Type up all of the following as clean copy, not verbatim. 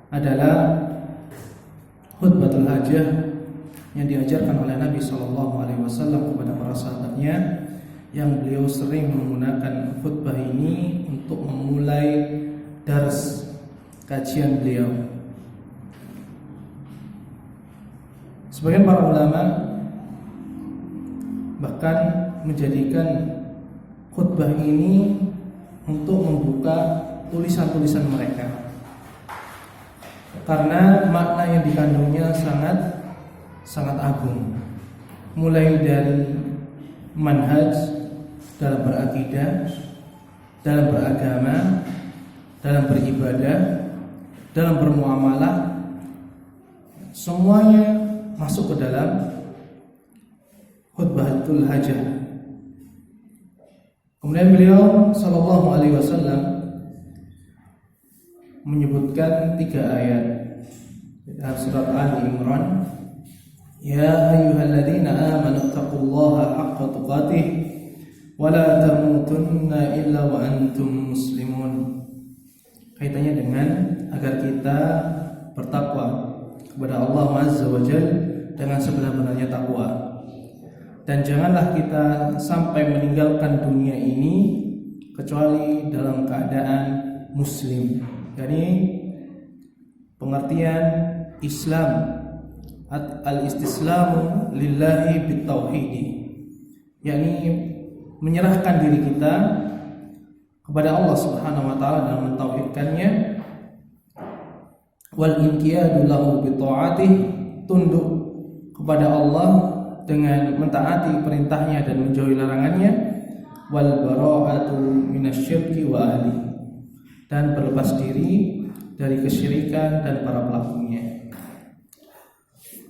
adalah khutbatul hajah yang diajarkan oleh Nabi SAW kepada para sahabatnya, yang beliau sering menggunakan khutbah ini untuk memulai dars kajian beliau. Sebagian para ulama bahkan menjadikan khutbah ini untuk membuka tulisan-tulisan mereka, karena makna yang dikandungnya sangat agung, mulai dari manhaj dalam berakidah, dalam beragama, dalam beribadah, dalam bermuamalah, semuanya masuk ke dalam khutbatul hajah. Kemudian beliau sallallahu alaihi wasallam menyebutkan 3 ayat dalam surat Ali Imran, ya ayyuhalladzina amanu taqullaha haqqa tuqatih wa la tamutunna illa wa antum muslimun. Kaitannya dengan agar kita bertakwa kepada Allah Azza wa Jalla dengan sebenar-benarnya takwa, dan janganlah kita sampai meninggalkan dunia ini kecuali dalam keadaan muslim. Jadi pengertian Islam, al-istislamu lillahi bitauhidi, yakni menyerahkan diri kita kepada Allah Subhanahu wa taala dalam mentauhidkannya, wal inqiyadu lahu bita'atih, tunduk kepada Allah dengan mentaati perintahnya dan menjauhi larangannya, wal bara'atu minasyirki wa ahli, dan berlepas diri dari kesyirikan dan para pelakunya.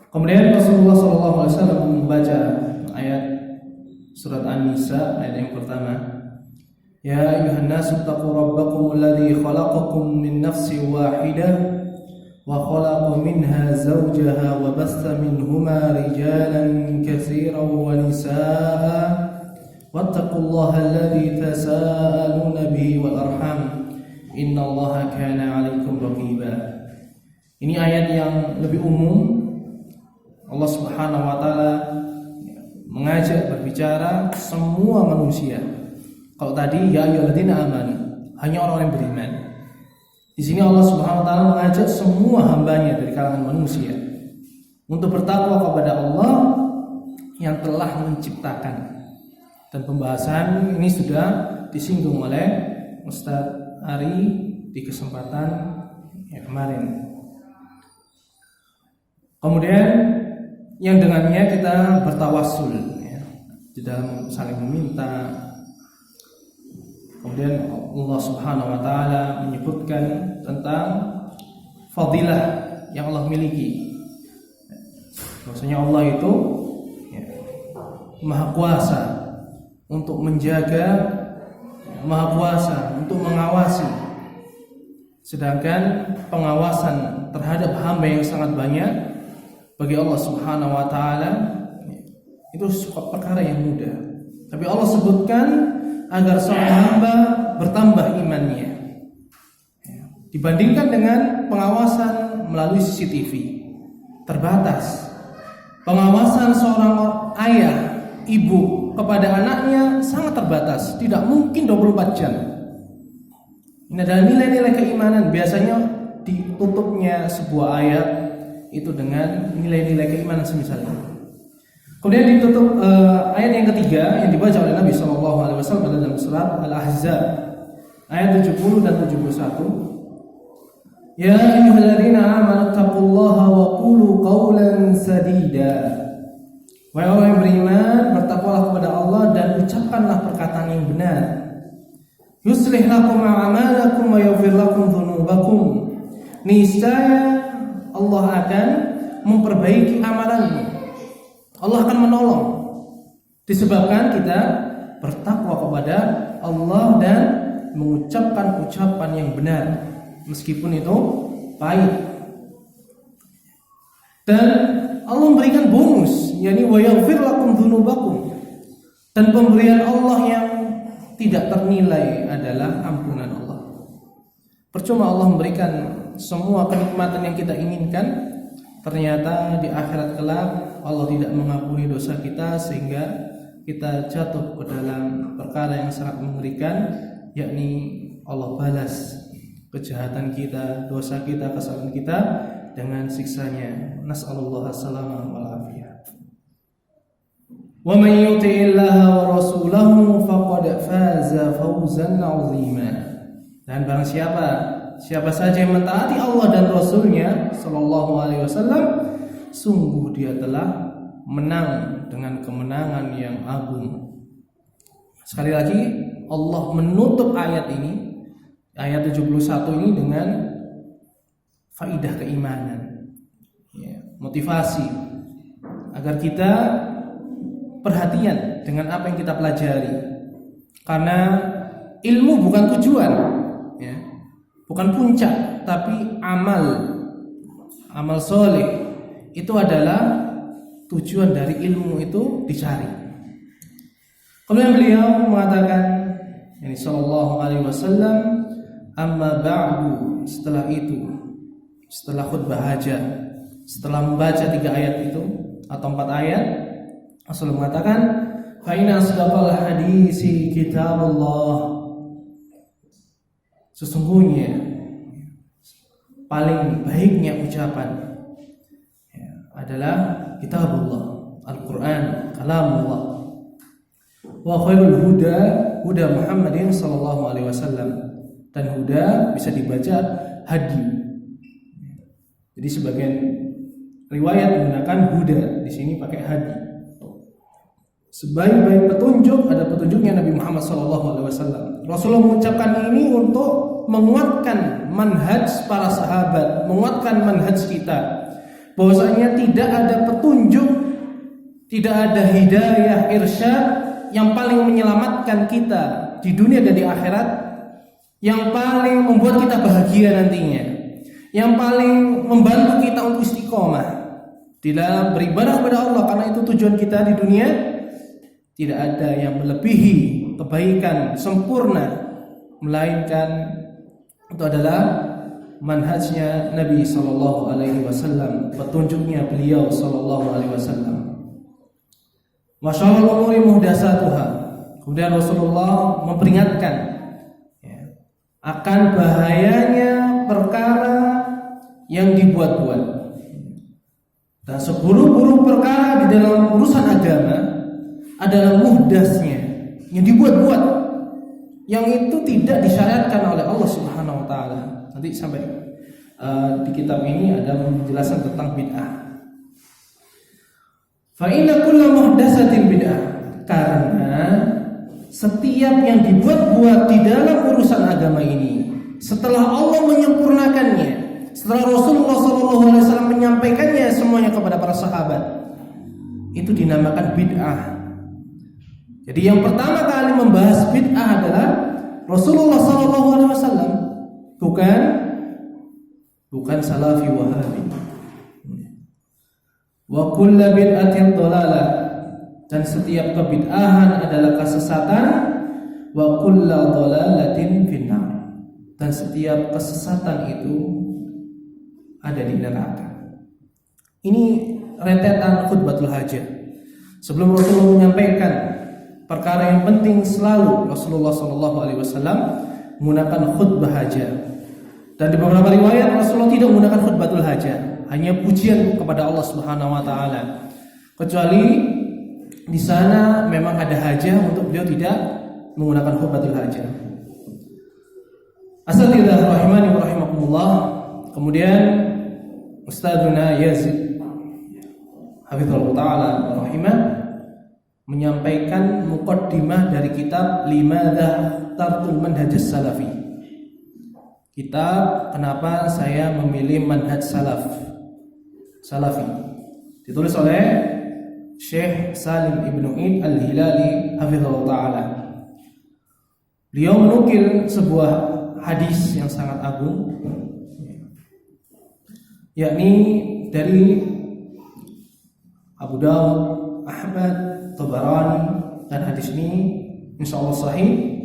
Kemudian Rasulullah SAW membaca ayat surat An-Nisa ayat yang pertama, ya ayuhan nasu taqu rabbakum alladzi khalaqakum min nafsin wahidah wa khalaqa minha zawjaha wa bassa minhuma rijalan katsiran wa nisaa wattaqullaha alladzi tasaaluna bihi wal arham innallaha kana 'alaikum raqiba. Ini ayat yang lebih umum. Allah Subhanahu wa taala mengajak berbicara semua manusia. Kalau tadi ya ayyuhalladzina amanu, hanya orang yang beriman. Di sini Allah Subhanahu wa taala mengajak semua hambanya dari kalangan manusia untuk bertakwa kepada Allah yang telah menciptakan. Dan pembahasan ini sudah disinggung oleh Ustaz Ari di kesempatan yang kemarin. Kemudian yang dengannya kita bertawassul, ya, di dalam saling meminta. Kemudian Allah Subhanahu wa taala menyebutkan tentang fadilah yang Allah miliki. Maksudnya Allah itu ya, Maha Kuasa untuk menjaga, Maha Kuasa untuk mengawasi. Sedangkan pengawasan terhadap hamba yang sangat banyak bagi Allah Subhanahu wa taala itu perkara yang mudah. Tapi Allah sebutkan agar seorang hamba bertambah imannya, dibandingkan dengan pengawasan melalui CCTV terbatas. Pengawasan seorang ayah, ibu kepada anaknya sangat terbatas, tidak mungkin 24 jam. Ini adalah nilai-nilai keimanan. Biasanya ditutupnya sebuah ayat itu dengan nilai-nilai keimanan semisalnya. Kemudian ditutup ayat yang ketiga yang dibaca oleh Nabi SAW dalam surat Al-Ahzab ayat 70 dan 71. Ya ayyuhalladzina amanu taqullaha wa qulu qawlan sadida. Wahai orang yang beriman, bertakwalah kepada Allah dan ucapkanlah perkataan yang benar. Yuslih lakum a'malakum wa yaghfir lakum dzunubakum. Niscaya Allah akan memperbaiki amalanmu. Allah akan menolong disebabkan kita bertakwa kepada Allah dan mengucapkan ucapan yang benar meskipun itu pahit. Dan Allah memberikan bonus, yakni wa yaghfir lakum dzunubakum. Dan pemberian Allah yang tidak ternilai adalah ampunan Allah. Percuma Allah memberikan semua kenikmatan yang kita inginkan, ternyata di akhirat kelak Allah tidak mengampuni dosa kita sehingga kita jatuh ke dalam perkara yang sangat mengerikan, yakni Allah balas kejahatan kita, dosa kita, kesalahan kita dengan siksanya. Nas'alullah as-salamah wal afiyah. Wa man yuti'illaha wa rasulahu faqad faza fawzan 'azima. Dan barang siapa saja yang mentaati Allah dan Rasulnya sallallahu alaihi wasallam, sungguh dia telah menang dengan kemenangan yang agung. Sekali lagi Allah menutup ayat ini, ayat 71 ini dengan faidah keimanan, motivasi agar kita perhatian dengan apa yang kita pelajari. Karena ilmu bukan tujuan, bukan puncak, tapi amal soleh itu adalah tujuan dari ilmu itu dicari. Kemudian beliau mengatakan, ini sallallahu alaihi wasallam, amma ba'du, setelah itu, setelah khutbah hajah, setelah membaca 3 ayat itu atau 4 ayat, Rasulullah mengatakan, fa inna asdaqal hadisi kitabullah, sesungguhnya paling baiknya ucapan adalah kitabullah, Al-Quran, kalamullah. Wa khairul huda Muhammadin sallallahu alaihi wasallam, dan huda bisa dibaca hadi. Jadi sebagian riwayat menggunakan huda, di sini pakai hadi. Sebaik-baik petunjuk ada petunjuknya Nabi Muhammad sallallahu alaihi wasallam. Rasulullah mengucapkan ini untuk menguatkan manhaj para sahabat, menguatkan manhaj kita, bahwasanya tidak ada petunjuk, tidak ada hidayah, irsyad yang paling menyelamatkan kita di dunia dan di akhirat, yang paling membuat kita bahagia nantinya, yang paling membantu kita untuk istiqomah di dalam beribadah kepada Allah, karena itu tujuan kita di dunia. Tidak ada yang melebihi kebaikan sempurna, melainkan itu adalah manhajnya Nabi sallallahu alaihi wasallam, petunjuknya beliau sallallahu alaihi wasallam. Wa syarrul umuri muhdatsatuha. Kemudian Rasulullah memperingatkan akan bahayanya perkara yang dibuat-buat. Dan seburuk-buruk perkara di dalam urusan agama adalah muhdasnya, yang dibuat-buat, yang itu tidak disyariatkan oleh Allah Subhanahu wa taala. Nanti sampai di kitab ini ada penjelasan tentang bid'ah. Fa inna kulla muhdatsatin bid'ah, karena setiap yang dibuat-buat di dalam urusan agama ini, setelah Allah menyempurnakannya, setelah Rasulullah SAW menyampaikannya semuanya kepada para sahabat, itu dinamakan bid'ah. Jadi yang pertama kali membahas bid'ah adalah Rasulullah SAW, bukan salafi wahabi. Wa kullu bid'atin dhalalah, dan setiap kebid'ahan adalah kesesatan. Wa kullu dhalalatin finnar, dan setiap kesesatan itu ada di neraka. Ini rentetan khutbatul hajah. Sebelum Rasulullah menyampaikan perkara yang penting, selalu Rasulullah SAW menggunakan khutbah hajah. Dan di beberapa riwayat Rasulullah tidak menggunakan khutbatul hajah, hanya pujian kepada Allah Subhanahu wa taala. Kecuali di sana memang ada hajah, untuk beliau tidak menggunakan khutbatul hajah. Asatidzah rahimani wa rahimakumullah. Kemudian Ustadzuna Yazid hafizallahu taala wa rahimah menyampaikan muqaddimah dari kitab Limadza Tartul Manhaj Salafi. Kitab kenapa saya memilih manhaj salafi, ditulis oleh Syekh Salim Ibnu Id Al-Hilali hafizallahu taala. Beliau menukil sebuah hadis yang sangat agung, yakni dari Abu Dawud, Ahmad, Tabarani, dan hadis ini insyaallah sahih.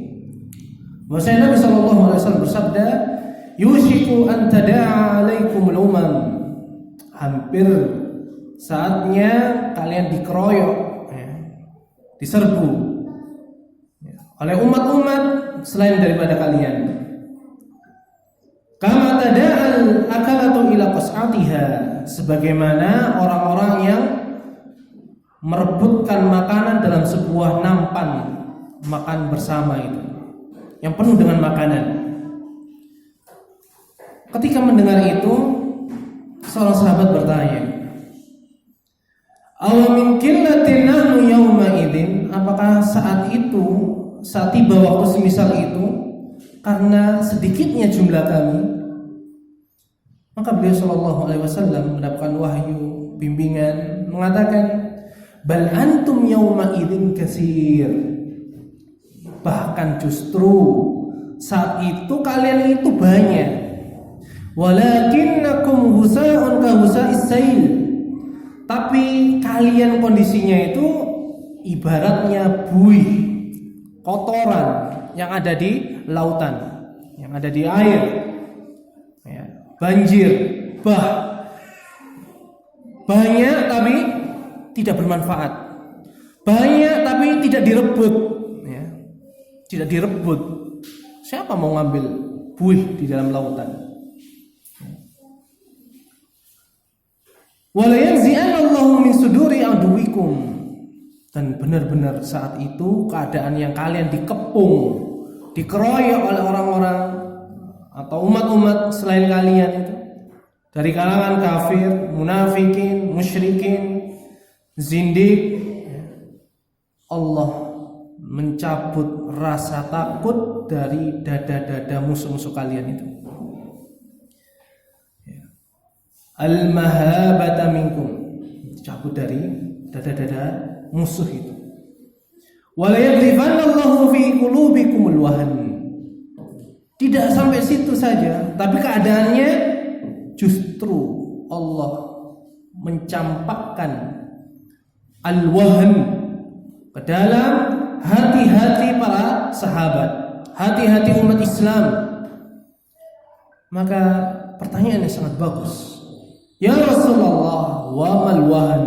Bahwasanya Nabi sallallahu alaihi wasallam bersabda, yushiku an tada'a 'alaikumul umam. Hampir saatnya kalian dikeroyok, diserbu oleh umat-umat selain daripada kalian. Kama tada'al akalatu ila qas'atiha, sebagaimana orang-orang yang merebutkan makanan dalam sebuah nampan makan bersama itu yang penuh dengan makanan. Ketika mendengar itu, seorang sahabat bertanya, "Aw min qillatin nahnu yauma idzin?" Apakah saat tiba waktu semisal itu karena sedikitnya jumlah kami? Maka beliau sallallahu alaihi wasallam mendapatkan wahyu bimbingan mengatakan, "Bal antum yauma idzin katsir." Bahkan justru saat itu kalian itu banyak. Walakinnakum husa'un ka husa'is sail. Tapi kalian kondisinya itu ibaratnya buih, kotoran yang ada di lautan, yang ada di air, ya, banjir, banyak tapi tidak bermanfaat, banyak tapi tidak direbut, ya, tidak direbut. Siapa mau ngambil buih di dalam lautan? Wala yanzi'anallahu min suduri aduwikum. Dan benar-benar saat itu keadaan yang kalian dikepung, dikeroyok oleh orang-orang atau umat-umat selain kalian itu, dari kalangan kafir, munafikin, musyrikin, zindik, Allah mencabut rasa takut dari dada-dada musuh-musuh kalian itu. Al-mahabata minkum, cabut dari dada-dada musuh itu. Wala yadribanallahu fi qulubikumul wahn. Tidak sampai situ saja, tapi keadaannya justru Allah mencampakkan al-wahn ke dalam hati-hati para sahabat, hati-hati umat Islam. Maka pertanyaannya sangat bagus. Ya Rasulullah, wa mal wahn?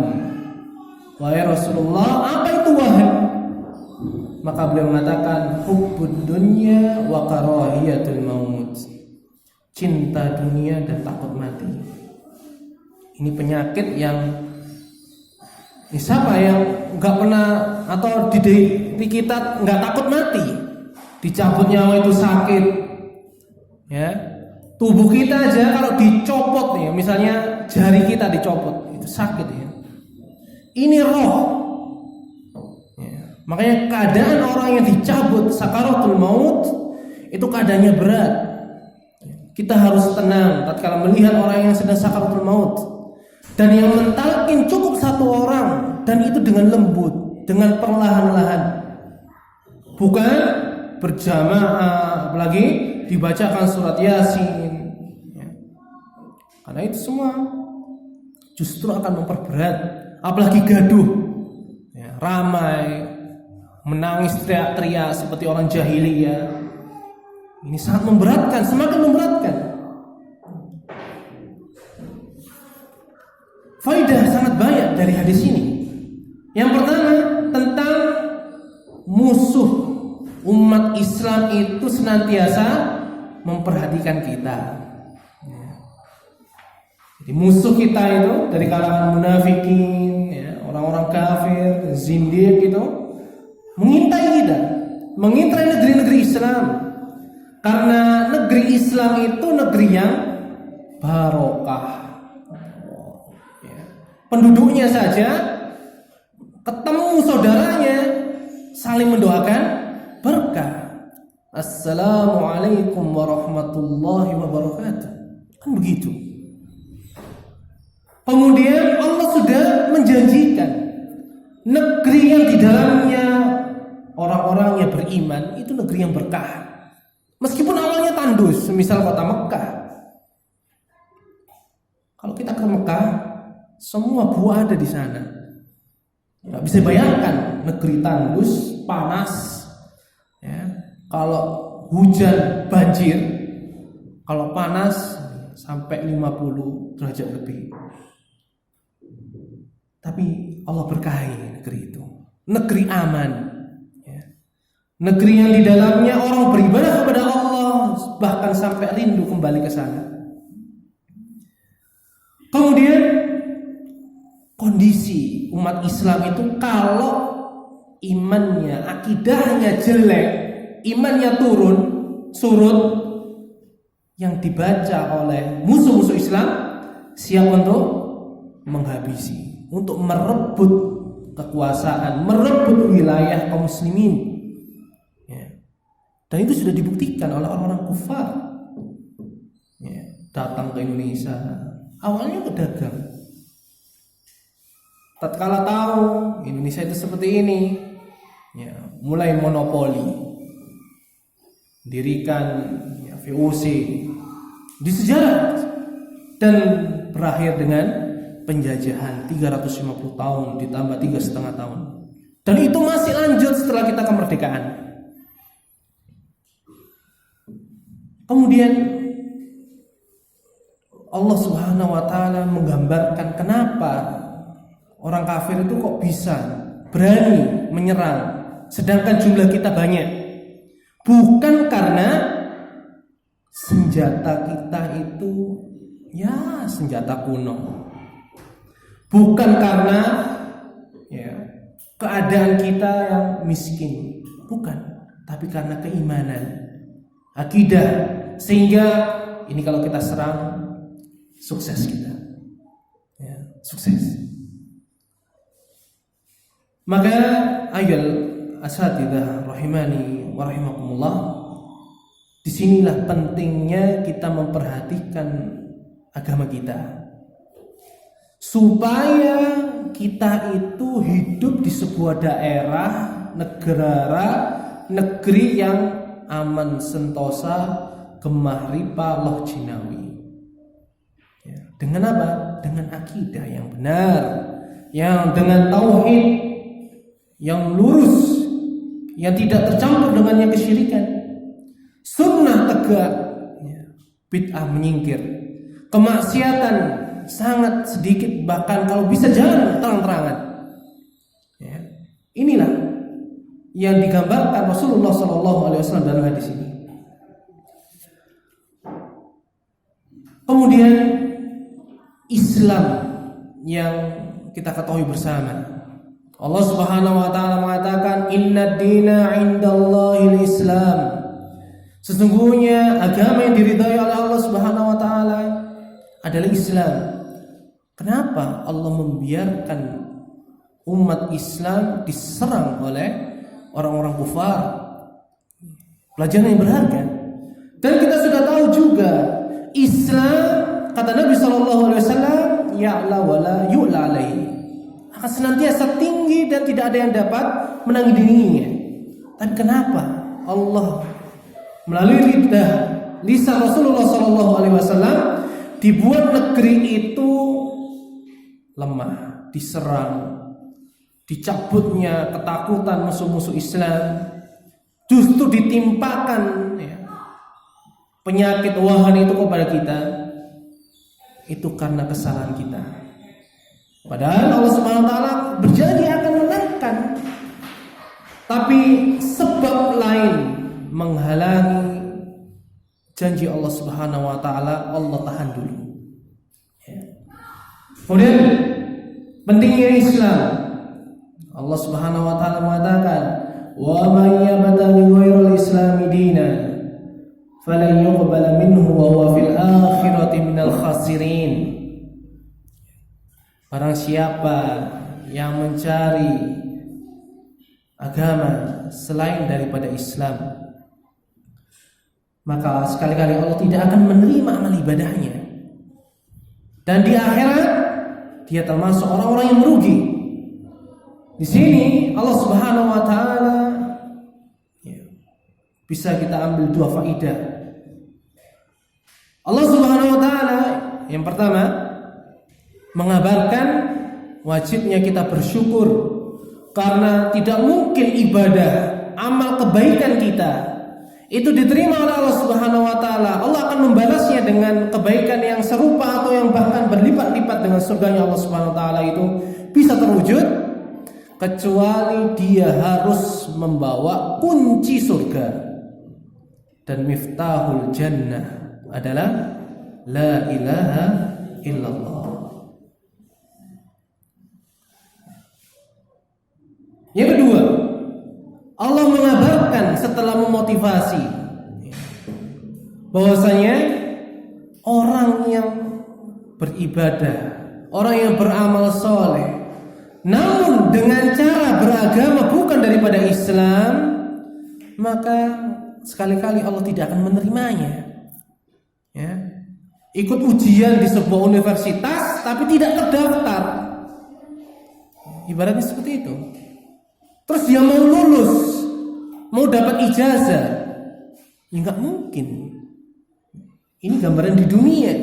Wahai Rasulullah, apa itu wahn? Maka beliau mengatakan, hubbud dunya wa karahiyatul maut. Cinta dunia dan takut mati. Ini penyakit yang siapa yang nggak pernah atau di kita nggak takut mati? Dicabut nyawa itu sakit, ya. Tubuh kita aja kalau dicopot ya, misalnya jari kita dicopot, itu sakit ya. Ini roh. Ya. Makanya keadaan orang yang dicabut sakaratul maut itu keadaannya berat. Kita harus tenang tatkala melihat orang yang sedang sakaratul maut. Dan yang mentalkin cukup satu orang, dan itu dengan lembut, dengan perlahan-lahan. Bukan berjamaah, apalagi dibacakan surat Yasin. Karena itu semua justru akan memperberat, apalagi gaduh, ya, ramai, menangis teriak-teriak seperti orang jahiliyah. Ini sangat memberatkan, semakin memberatkan. Faidah sangat banyak dari hadis ini. Yang pertama, tentang musuh umat Islam itu senantiasa memperhatikan kita. Musuh kita itu dari kalangan munafikin, ya, orang-orang kafir, zindik itu mengintai kita, mengintai negeri-negeri Islam. Karena negeri Islam itu negeri yang barokah. Ya. Penduduknya saja ketemu saudaranya saling mendoakan berkah. Assalamualaikum warahmatullahi wabarakatuh. Kan begitu. Kemudian Allah sudah menjanjikan negeri yang di dalamnya orang-orang yang beriman itu negeri yang berkah. Meskipun awalnya tandus, semisal kota Mekah. Kalau kita ke Mekah, semua buah ada di sana. Nggak bisa bayangkan negeri tandus, panas. Ya. Kalau hujan banjir, Kalau panas sampai 50 derajat lebih. Tapi Allah berkahi negeri itu. Negeri aman. Ya. Negeri yang di dalamnya orang beribadah kepada Allah, bahkan sampai rindu kembali ke sana. Kemudian kondisi umat Islam itu kalau imannya, akidahnya jelek, imannya surut, yang dibaca oleh musuh-musuh Islam siap untuk menghabisi, untuk merebut kekuasaan, merebut wilayah kaum muslimin. Ya. Dan itu sudah dibuktikan oleh orang-orang kufar. Ya. Datang ke Indonesia, awalnya pedagang. Tatkala tahu Indonesia itu seperti ini, ya, mulai monopoli, dirikan ya, VOC di sejarah, dan berakhir dengan penjajahan 350 tahun ditambah 3,5 tahun, dan itu masih lanjut setelah kita kemerdekaan. Kemudian Allah Subhanahu wa Ta'ala menggambarkan kenapa orang kafir itu kok bisa berani menyerang sedangkan jumlah kita banyak. Bukan karena senjata kita itu ya senjata kuno. Bukan karena ya keadaan kita yang miskin. Bukan, tapi karena keimanan, akidah. Sehingga ini kalau kita serang, sukses kita. Ya, sukses. Maka ayol asatidzah rahimani wa rahimakumullah, disinilah pentingnya kita memperhatikan agama kita, supaya kita itu hidup di sebuah daerah, negeri yang aman sentosa, gemah ripa loh jinawi. Ya, dengan apa? Dengan akidah yang benar, yang dengan tauhid yang lurus, yang tidak tercampur dengannya kesyirikan, sunnah tegak, ya, bid'ah menyingkir, kemaksiatan sangat sedikit, bahkan kalau bisa jangan terang-terangan. Ya. Inilah yang digambarkan Rasulullah SAW dalam hadis ini. Kemudian Islam yang kita ketahui bersama, Allah Subhanahu wa Ta'ala mengatakan inna dina indallahil Islam. Sesungguhnya agama yang diridhai oleh Allah Subhanahu wa Ta'ala adalah Islam. Kenapa Allah membiarkan umat Islam diserang oleh orang-orang kufar? Pelajaran yang berharga. Dan kita sudah tahu juga Islam, kata Nabi SAW, ya'la wa la yu'la alaihi, akan senantiasa tinggi dan tidak ada yang dapat menandinginya. Tapi kenapa Allah melalui lisan Rasulullah SAW dibuat negeri itu lemah, diserang, dicabutnya ketakutan musuh-musuh Islam, justru ditimpakan ya, penyakit wahana itu kepada kita? Itu karena kesalahan kita. Padahal Allah Subhanahu wa Ta'ala berjanji akan menangkan, tapi sebab lain menghalangi janji Allah Subhanahu wa Ta'ala, Allah tahan dulu. Ya. Kemudian pentingnya Islam, Allah Subhanahu wa Ta'ala mengatakan, wa may yabtaghi ghairal islami dinan falan yuqbala minhu wa huwa fil akhirati minal khasirin. Barang siapa yang mencari agama selain daripada Islam, maka sekali-kali Allah tidak akan menerima amal ibadahnya, dan di akhirat dia termasuk orang-orang yang merugi. Di sini Allah Subhanahu wa Ta'ala ya, bisa kita ambil dua faedah. Allah Subhanahu wa Ta'ala yang pertama mengabarkan wajibnya kita bersyukur, karena tidak mungkin ibadah, amal kebaikan kita itu diterima oleh Allah Subhanahu wa taala, Allah akan membalasnya dengan kebaikan yang serupa atau yang bahkan berlipat-lipat dengan surganya Allah Subhanahu wa taala, itu bisa terwujud kecuali dia harus membawa kunci surga. Dan miftahul jannah adalah la ilaha illallah. Yang kedua, Allah mengabarkan setelah memotivasi bahwasanya orang yang beribadah, orang yang beramal soleh, namun dengan cara beragama bukan daripada Islam, maka sekali-kali Allah tidak akan menerimanya. Ya. Ikut ujian di sebuah universitas tapi tidak terdaftar, ibaratnya seperti itu. Terus dia mau lulus, mau dapat ijazah, ya nggak mungkin. Ini gambaran di dunia,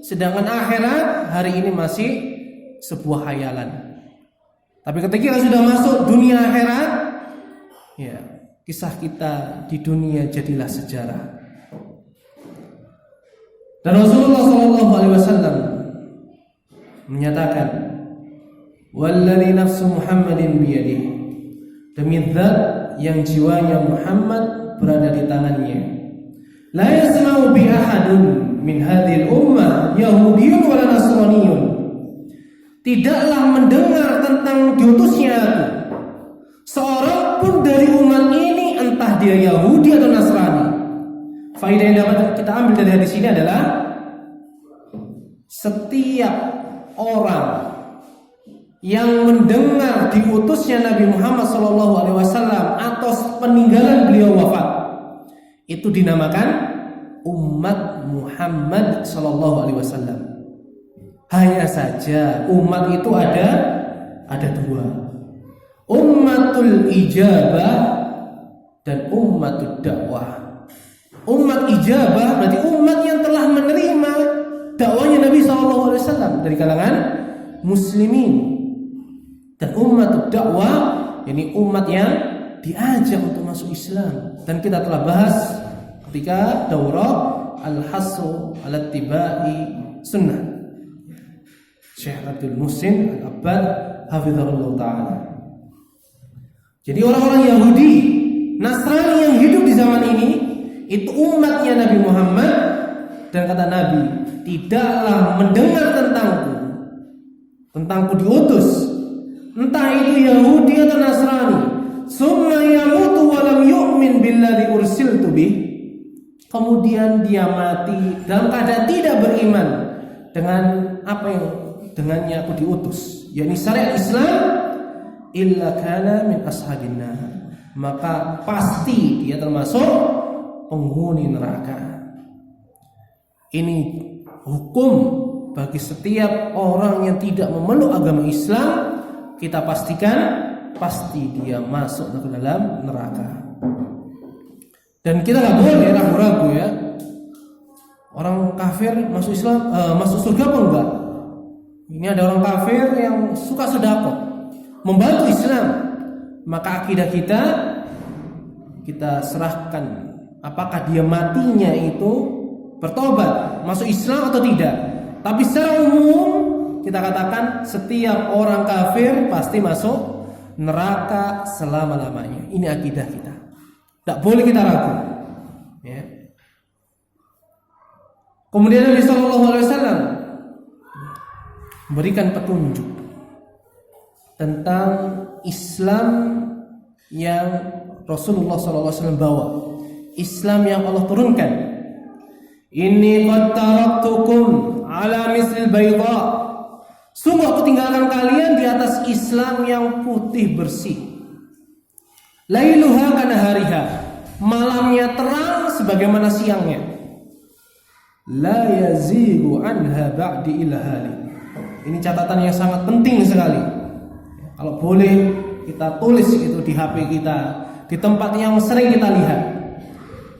sedangkan akhirat hari ini masih sebuah khayalan. Tapi ketika sudah masuk dunia akhirat, ya kisah kita di dunia jadilah sejarah. Dan Rasulullah SAW menyatakan, "Walladzi nafsu Muhammadin biyadihi." Demi zat yang jiwanya Muhammad berada di tangannya, la yasma'u bi ahadun min hadhil ummah yahudiyyun wala nasraniyyun. Tidaklah mendengar tentang diutusnya aku seorang pun dari umat ini, entah dia Yahudi atau Nasrani. Faedah yang dapat kita ambil dari hadis ini adalah setiap orang yang mendengar diutusnya Nabi Muhammad SAW atau peninggalan beliau wafat, itu dinamakan umat Muhammad SAW. Hanya saja umat itu ada dua, ummatul ijabah dan ummatud dakwah. Umat ijabah berarti umat yang telah menerima dakwahnya Nabi SAW dari kalangan muslimin. Dan umat dakwah, ini umat yang diajak untuk masuk Islam. Dan kita telah bahas ketika daurah al-hasu ala tibai sunnah Syekh Abdul Muhsin Al-Abbad hafizahullah ta'ala. Jadi orang-orang Yahudi, Nasrani yang hidup di zaman ini, itu umatnya Nabi Muhammad. Dan kata Nabi, tidaklah mendengar tentangku diutus, entah itu Yahudi atau Nasrani, summa yamutu wa lam yu'min billadzi ursiltu bih, kemudian dia mati dalam keadaan tidak beriman dengan apa yang dengannya aku diutus, yakni syariat Islam, illa kana min ashabin nar, maka pasti dia termasuk penghuni neraka. Ini hukum bagi setiap orang yang tidak memeluk agama Islam. Kita pastikan pasti dia masuk ke dalam neraka. Dan kita nggak boleh ragu-ragu ya. Orang kafir masuk Islam, masuk surga apa enggak? Ini ada orang kafir yang suka sedekah, membantu Islam, maka akidah kita serahkan. Apakah dia matinya itu bertobat, masuk Islam atau tidak? Tapi secara umum kita katakan setiap orang kafir pasti masuk neraka selama-lamanya. Ini akidah kita. Tidak boleh kita ragu. Ya. Kemudian Nabi SAW memberikan petunjuk tentang Islam yang Rasulullah SAW bawa, Islam yang Allah turunkan. Inni qad taraktukum ala mislil bayda. Sungguh aku tinggalkan kalian di atas Islam yang putih bersih. Lailuha kana hariha, malamnya terang sebagaimana siangnya. La yazigu anha ba'di illa halik. Ini catatan yang sangat penting sekali. Kalau boleh kita tulis itu di HP kita, di tempat yang sering kita lihat,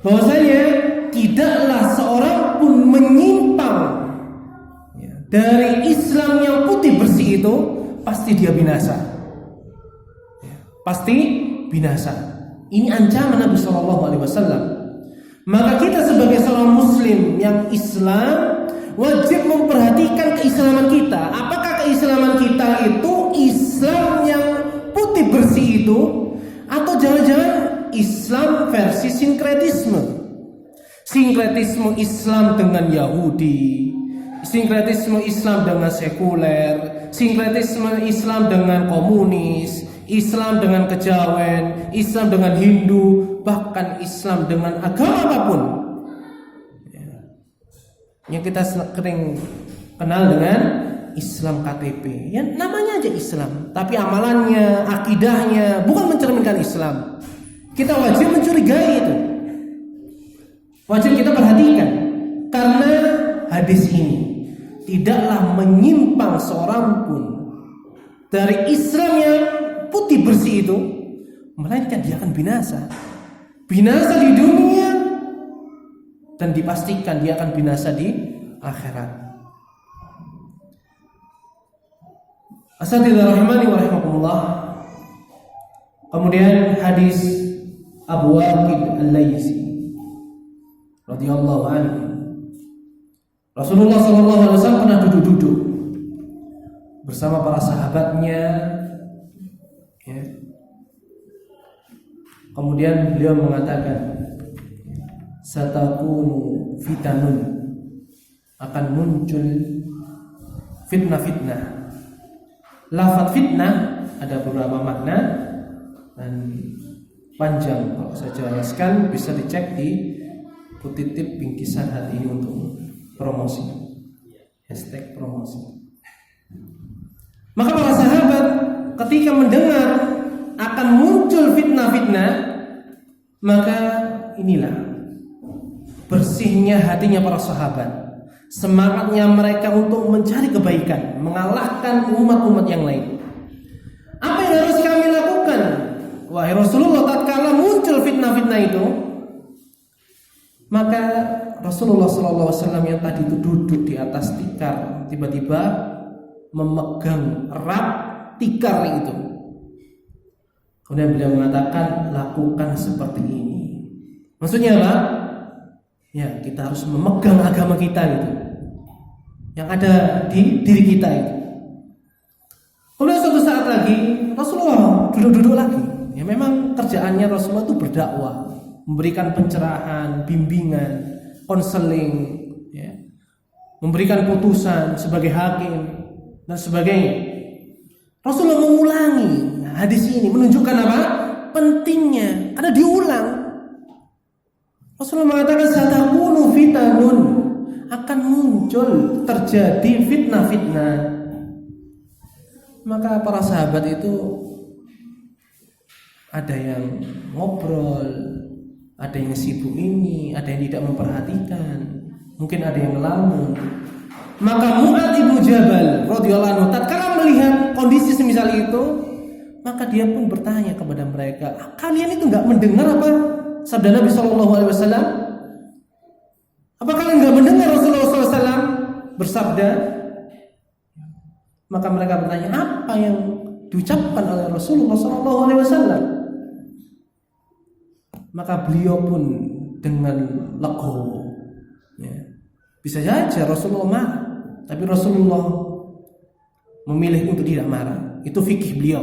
bahwasanya tidaklah seorang pun menyimpang dari Islam yang putih bersih itu, pasti dia binasa. Pasti binasa. Ini ancaman Nabi SAW. Maka kita sebagai seorang muslim yang Islam wajib memperhatikan keislaman kita. Apakah keislaman kita itu Islam yang putih bersih itu, atau jangan-jangan Islam versi sinkretisme? Sinkretisme Islam dengan Yahudi, sinkretisme Islam dengan sekuler, sinkretisme Islam dengan komunis, Islam dengan kejawen, Islam dengan Hindu, bahkan Islam dengan agama apapun. Yang kita sering kenal dengan Islam KTP. Ya namanya aja Islam, tapi amalannya, akidahnya bukan mencerminkan Islam. Kita wajib mencurigai itu. Wajib kita perhatikan, karena hadis ini tidaklah menyimpang seorang pun dari Islam yang putih bersih itu, melainkan dia akan binasa. Binasa di dunia, dan dipastikan dia akan binasa di akhirat. Asatidz rahimani wa rahimakumullah. Kemudian hadis Abu Waqid Al-Laysi radhiyallahu anhu. Rasulullah sallallahu alaihi wasallam pernah duduk-duduk bersama para sahabatnya, ya. Kemudian beliau mengatakan, satakunu fitanun, akan muncul fitnah-fitnah. Lafaz fitnah ada beberapa makna dan panjang. Kalau saya jelaskan bisa dicek di kutitip bingkisan hati ini untuk promosi, #promosi. Maka para sahabat ketika mendengar akan muncul fitnah-fitnah, maka inilah bersihnya hatinya para sahabat, semangatnya mereka untuk mencari kebaikan, mengalahkan umat-umat yang lain. Apa yang harus kami lakukan? Wahai Rasulullah, tatkala muncul fitnah-fitnah itu, maka Rasulullah SAW yang tadi itu duduk di atas tikar, tiba-tiba memegang erat tikar itu. Kemudian beliau mengatakan, lakukan seperti ini. Maksudnya apa? Ya, kita harus memegang agama kita itu, yang ada di diri kita itu. Kemudian suatu saat lagi Rasulullah duduk-duduk lagi. Ya memang kerjaannya Rasulullah itu berdakwah, memberikan pencerahan, bimbingan, konseling, ya, memberikan putusan sebagai hakim dan sebagainya. Rasulullah mengulangi hadis ini menunjukkan apa? Pentingnya, karena diulang. Rasulullah mengatakan satakunu fitanun, akan muncul, terjadi fitnah-fitnah. Maka para sahabat itu ada yang ngobrol, ada yang sibuk ini, ada yang tidak memperhatikan, mungkin ada yang ngelamun. Maka Mu'adz bin Jabal radhiyallahu anhu tatkala melihat kondisi semisal itu, maka dia pun bertanya kepada mereka, kalian itu enggak mendengar apa sabda Nabi sallallahu alaihi wasallam? Apa kalian enggak mendengar Rasulullah sallallahu alaihi wasallam bersabda? Maka mereka bertanya, apa yang diucapkan oleh Rasulullah sallallahu alaihi wasallam? Maka beliau pun dengan legowo, ya. Bisa saja Rasulullah marah, tapi Rasulullah memilih untuk tidak marah. Itu fikih beliau.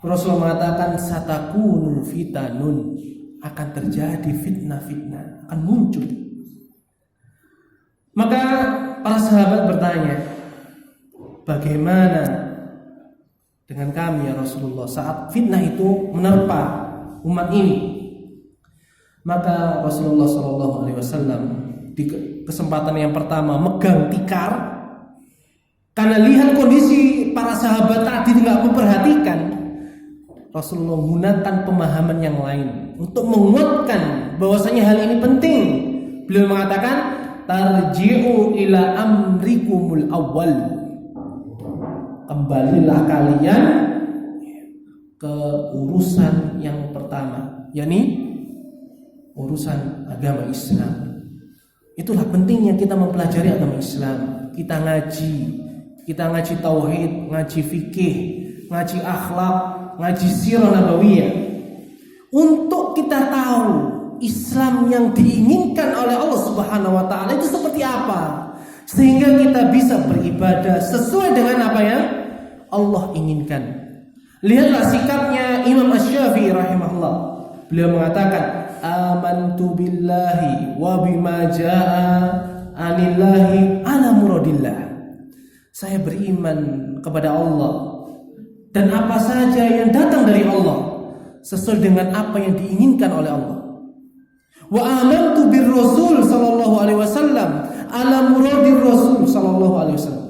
Rasulullah mengatakan satakunu fitanun, akan terjadi fitnah-fitnah, akan muncul. Maka para sahabat bertanya, bagaimana dengan kami ya Rasulullah saat fitnah itu menerpa umat ini? Maka Rasulullah SAW di kesempatan yang pertama megang tikar, karena lihat kondisi para sahabat tadi tidak memperhatikan. Rasulullah menggunakan pemahaman yang lain untuk menguatkan bahwasanya hal ini penting. Beliau mengatakan, tarji'u ila amrikumul awal, kembalilah kalian ke urusan yang pertama, yakni urusan agama Islam. Itulah pentingnya kita mempelajari agama Islam. Kita ngaji tauhid, ngaji fikih, ngaji akhlak, ngaji sirah nabawiyah, untuk kita tahu Islam yang diinginkan oleh Allah Subhanahu wa taala itu seperti apa, sehingga kita bisa beribadah sesuai dengan apa yang Allah inginkan. Lihatlah sikapnya Imam Asy-Syafi'i rahimahullah. Beliau mengatakan, amantu billahi wa bima jaa anillahi ala muradillah. Saya beriman kepada Allah dan apa saja yang datang dari Allah sesuai dengan apa yang diinginkan oleh Allah. Wa amantu bir Rasul sallallahu alaihi wasallam ala muradir Rasul sallallahu alaihi wasallam.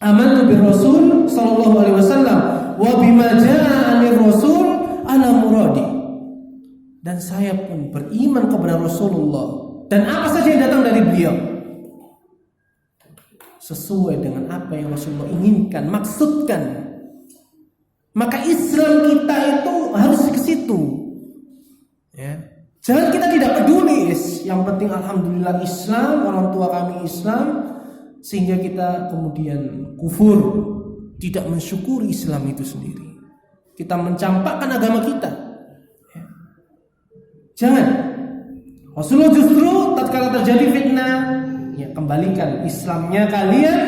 Amantu bir Rasul sallallahu alaihi wasallam wa bima jaa anir Rasul ala muradi. Dan saya pun beriman kepada Rasulullah dan apa saja yang datang dari beliau sesuai dengan apa yang Rasulullah inginkan, maksudkan. Maka Islam kita itu harus ke situ. Ya. Jangan kita tidak peduli, yang penting alhamdulillah Islam, orang tua kami Islam, sehingga kita kemudian kufur, tidak mensyukuri Islam itu sendiri. Kita mencampakkan agama kita. Ya. Jangan. Rasulullah justru tatkala terjadi fitnah, ya kembalikan Islamnya kalian,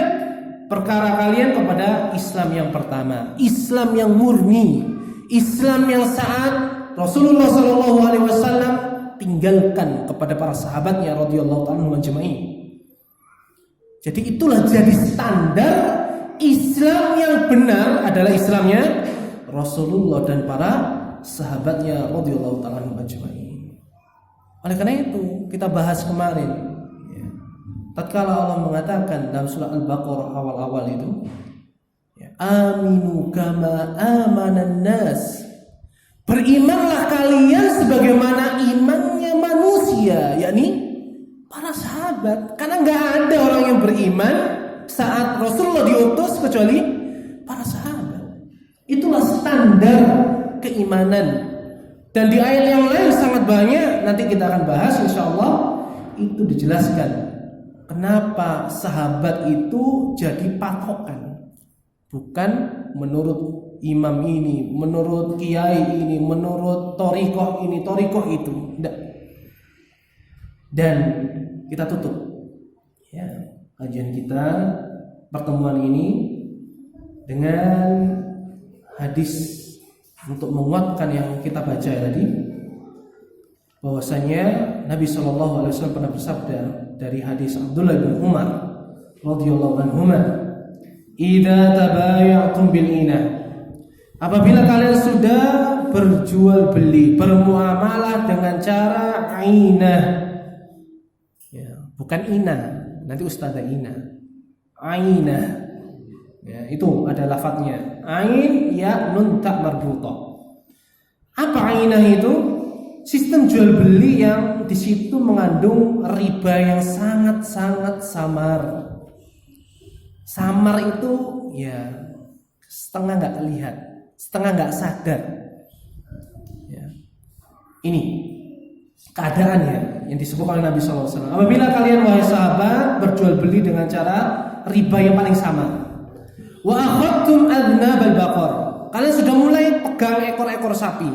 perkara kalian kepada Islam yang pertama, Islam yang murni, Islam yang saat Rasulullah Shallallahu Alaihi Wasallam tinggalkan kepada para sahabatnya radhiyallahu anhum ajma'in. Jadi itulah jadi standar Islam yang benar adalah Islamnya Rasulullah dan para sahabatnya radhiyallahu anhum ajma'in. Oleh karena itu kita bahas kemarin. Tatkala Allah mengatakan dalam surah Al-Baqarah awal-awal itu, aminu kama amanan nas, berimanlah kalian sebagaimana imannya manusia, yakni para sahabat. Karena nggak ada orang yang beriman saat Rasulullah diutus kecuali para sahabat. Itulah standar keimanan. Dan di ayat yang lain sangat banyak, nanti kita akan bahas insyaallah, itu dijelaskan kenapa sahabat itu jadi patokan. Bukan menurut imam ini, menurut kiai ini, menurut torikoh ini, torikoh itu. Tidak. Dan kita tutup ya kajian kita pertemuan ini dengan hadis untuk menguatkan yang kita baca tadi, bahwasanya Nabi SAW pernah bersabda dari hadis Abdullah bin Umar radhiyallahu anhuma, "Idza tabaya'tum bil ina." Apabila kalian sudah berjual beli, bermuamalah dengan cara ainah. Ya, bukan ina. Nanti ustazah ina. Ainah. Ya, itu ada lafadznya. Ain ya nun ta marbutah. Apa ainah itu? Sistem jual beli yang di situ mengandung riba yang sangat-sangat samar. Samar itu ya setengah nggak terlihat, setengah nggak sadar. Ya. Ini keadaannya yang disebut oleh Nabi SAW. Apabila kalian wahai sahabat berjual beli dengan cara riba yang paling samar, wa akhadtum adnabal baqar, kalian sudah mulai pegang ekor-ekor sapi.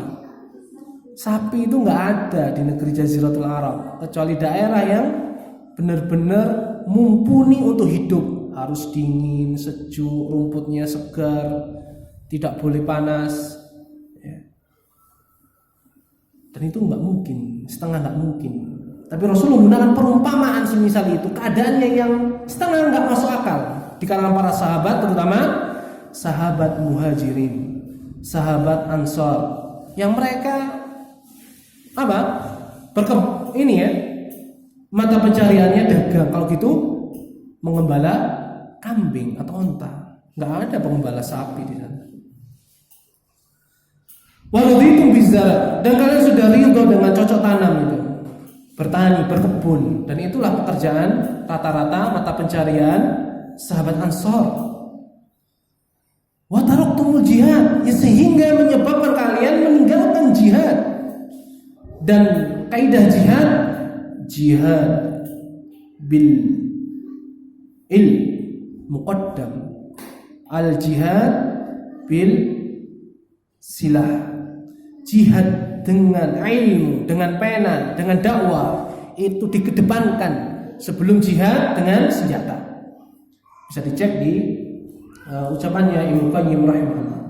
Sapi itu nggak ada di negeri Jaziratul Arab kecuali daerah yang benar-benar mumpuni untuk hidup. Harus dingin, sejuk, rumputnya segar, tidak boleh panas. Ya. Dan itu nggak mungkin, setengah nggak mungkin. Tapi Rasulullah menggunakan perumpamaan semisal itu, keadaannya yang setengah nggak masuk akal di kalangan para sahabat, terutama sahabat muhajirin, sahabat ansor, yang mereka ini ya, mata pencariannya dagang, kalau gitu mengembala kambing atau onta, nggak ada pengembala sapi di sana. Waraditum bizar, dan kalian sudah ridho dengan cocok tanam itu, bertani, berkebun, dan itulah pekerjaan rata-rata mata pencarian sahabat ansor. Wa taraktumul jihad, ya sehingga menyebabkan kalian meninggalkan jihad. Dan kaidah jihad bil muqaddam al jihad bil silah. Jihad dengan ilmu, dengan pena, dengan dakwah itu dikedepankan sebelum jihad dengan senjata. Bisa dicek di ucapannya Ibnu Qayyim rahimahullah.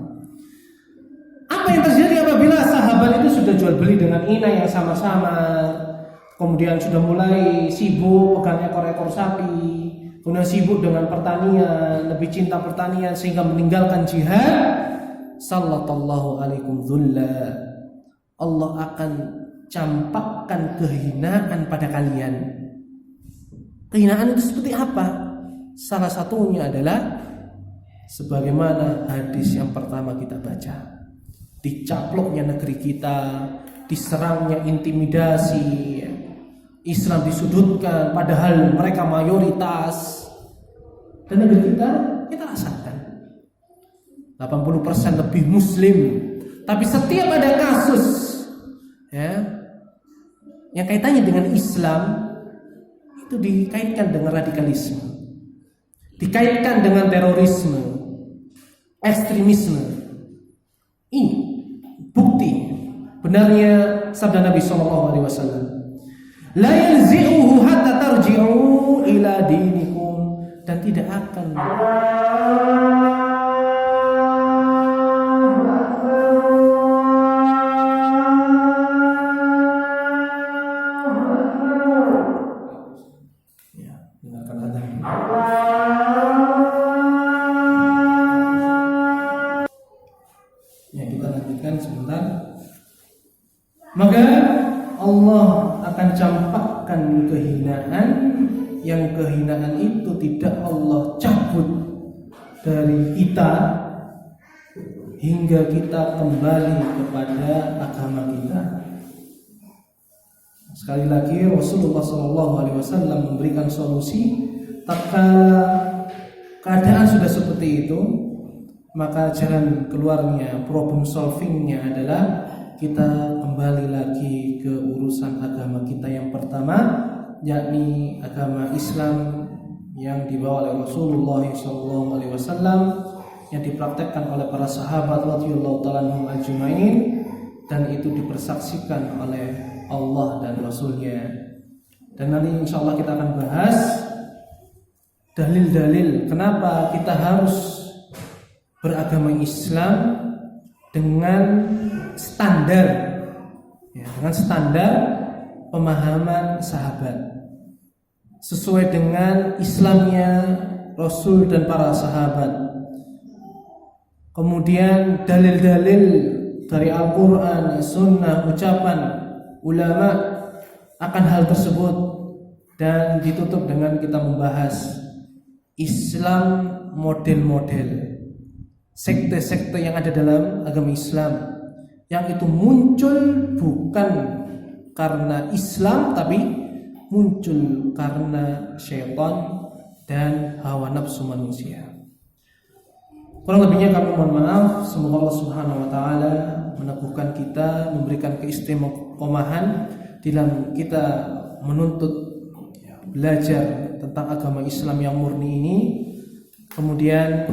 Apa yang terjadi apabila sahabat itu sudah jual beli dengan inai yang sama-sama, kemudian sudah mulai sibuk pegang ekor-ekor sapi, kemudian sibuk dengan pertanian, lebih cinta pertanian sehingga meninggalkan jihad? Sallallahu alaikum dhulla. Allah akan campakkan kehinaan pada kalian. Kehinaan itu seperti apa? Salah satunya adalah sebagaimana hadis yang pertama kita baca. Dicaploknya negeri kita, diserangnya intimidasi, Islam disudutkan padahal mereka mayoritas. Dan negeri kita rasakan 80% lebih muslim. Tapi setiap ada kasus yang kaitannya dengan Islam, itu dikaitkan dengan radikalisme, dikaitkan dengan terorisme, ekstremisme. Ini bukti benarnya sabda Nabi SAW, la yanzi'uhu hatta tarji'u ila dinikum, dan tidak akan maka Allah akan campakkan kehinaan, yang kehinaan itu tidak Allah cabut dari kita hingga kita kembali kepada agama kita. Sekali lagi Rasulullah SAW memberikan solusi. Tatkala keadaan sudah seperti itu, maka jalan keluarnya, problem solvingnya adalah kita kembali lagi ke urusan agama kita yang pertama, yakni agama Islam yang dibawa oleh Rasulullah SAW, yang dipraktekkan oleh para sahabat radhiyallahu ta'ala anhum ajmain, dan itu dipersaksikan oleh Allah dan Rasulnya. Dan nanti insyaallah kita akan bahas dalil-dalil kenapa kita harus beragama Islam dengan standar, dengan standar pemahaman sahabat, sesuai dengan Islamnya Rasul dan para sahabat. Kemudian dalil-dalil dari Al-Quran, Sunnah, ucapan ulama akan hal tersebut, dan ditutup dengan kita membahas Islam model-model, sekte-sekte yang ada dalam agama Islam, yang itu muncul bukan karena Islam, tapi muncul karena syaitan dan hawa nafsu manusia. Kurang lebihnya kami mohon maaf. Semoga Allah Subhanahu wa taala meneguhkan kita, memberikan keistiqomahan dalam kita menuntut belajar tentang agama Islam yang murni ini. Kemudian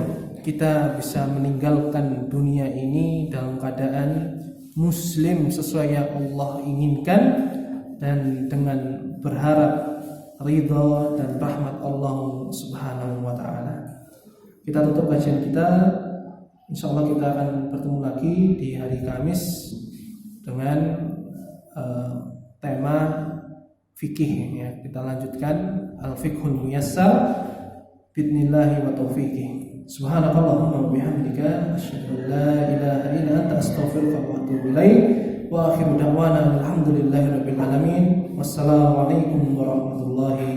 kita bisa meninggalkan dunia ini dalam keadaan muslim sesuai yang Allah inginkan, dan dengan berharap ridha dan rahmat Allah Subhanahu wa taala. Kita tutup kajian kita. Insyaallah kita akan bertemu lagi di hari Kamis dengan tema fikih, ya. Kita lanjutkan al-fiqhul muyassar biidznillah wa taufiqih. Subhanakallahumma wa bihamdika asyhadu an la ilaha illa anta astaghfiruka wa atubu ilaik. Wa akhiru da'wana alhamdulillahi rabbil alamin. Wassalamu alaikum warahmatullahi